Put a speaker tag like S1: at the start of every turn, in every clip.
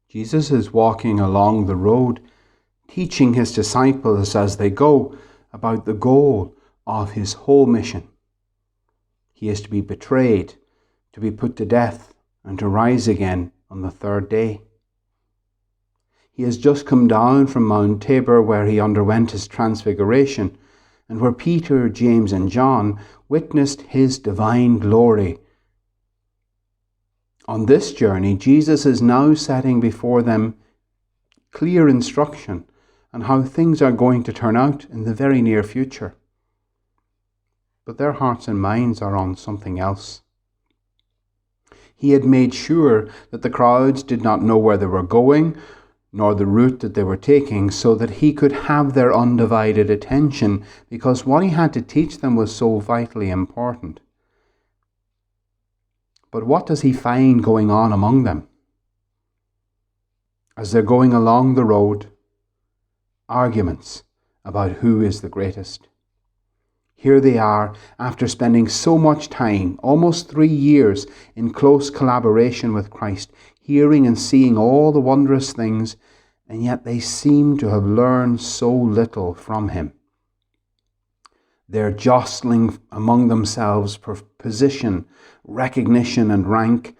S1: Jesus is walking along the road, teaching his disciples as they go about the goal of his whole mission. He is to be betrayed, to be put to death, and to rise again on the third day. He has just come down from Mount Tabor, where he underwent his transfiguration, and where Peter, James, and John witnessed his divine glory. On this journey, Jesus is now setting before them clear instruction on how things are going to turn out in the very near future. But their hearts and minds are on something else. He had made sure that the crowds did not know where they were going, nor the route that they were taking, so that he could have their undivided attention, because what he had to teach them was so vitally important. But what does he find going on among them? As they're going along the road, arguments about who is the greatest. Here they are, after spending so much time, almost 3 years, in close collaboration with Christ, hearing and seeing all the wondrous things, and yet they seem to have learned so little from him. They're jostling among themselves for position, recognition, and rank,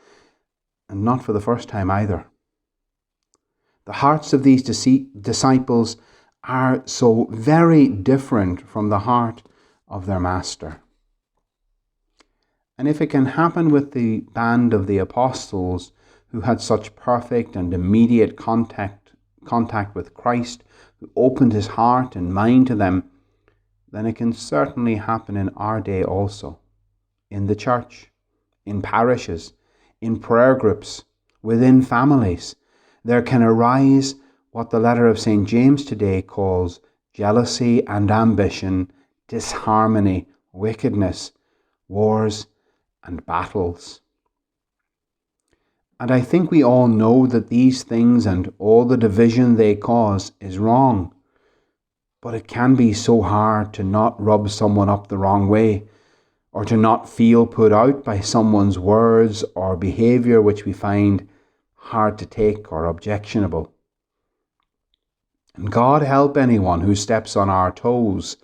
S1: and not for the first time either. The hearts of these disciples are so very different from the heart of their master. And if it can happen with the band of the apostles, who had such perfect and immediate contact with Christ, who opened his heart and mind to them, then it can certainly happen in our day also, in the church, in parishes, in prayer groups, within families. There can arise what the letter of St. James today calls jealousy and ambition, disharmony, wickedness, wars, and battles. And I think we all know that these things and all the division they cause is wrong. But it can be so hard to not rub someone up the wrong way, or to not feel put out by someone's words or behaviour which we find hard to take or objectionable. And God help anyone who steps on our toes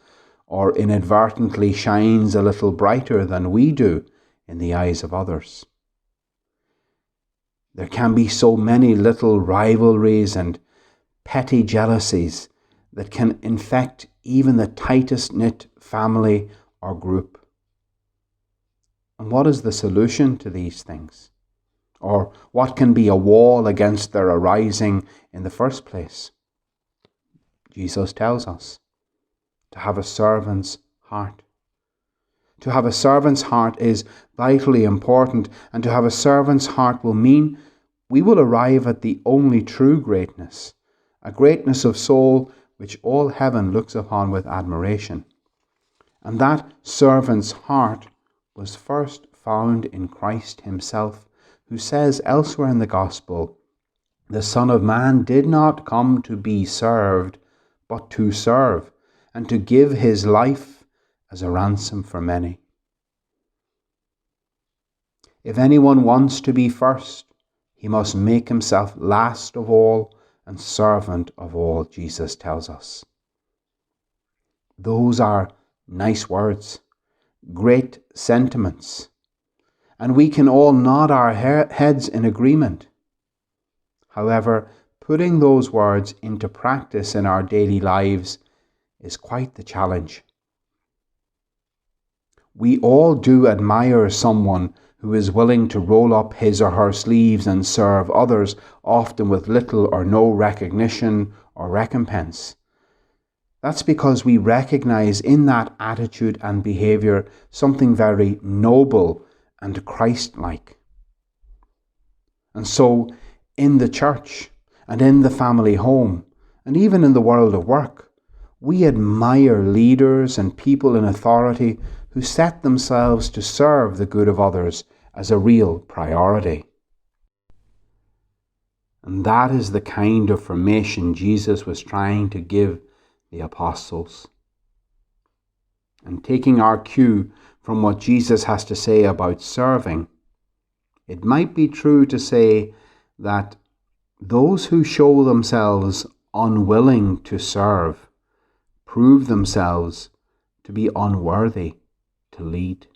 S1: or inadvertently shines a little brighter than we do in the eyes of others. There can be so many little rivalries and petty jealousies that can infect even the tightest knit family or group. And what is the solution to these things? Or what can be a wall against their arising in the first place? Jesus tells us to have a servant's heart. To have a servant's heart is vitally important, and to have a servant's heart will mean we will arrive at the only true greatness, a greatness of soul which all heaven looks upon with admiration. And that servant's heart was first found in Christ himself, who says elsewhere in the Gospel, "The Son of Man did not come to be served, but to serve, and to give his life as a ransom for many." If anyone wants to be first, he must make himself last of all and servant of all, Jesus tells us. Those are nice words, great sentiments, and we can all nod our heads in agreement. However, putting those words into practice in our daily lives is quite the challenge. We all do admire someone who is willing to roll up his or her sleeves and serve others, often with little or no recognition or recompense. That's because we recognize in that attitude and behavior something very noble and Christ-like. And so, in the church and in the family home, and even in the world of work, we admire leaders and people in authority who set themselves to serve the good of others as a real priority. And that is the kind of formation Jesus was trying to give the apostles. And taking our cue from what Jesus has to say about serving, it might be true to say that Those who show themselves unwilling to serve prove themselves to be unworthy to lead.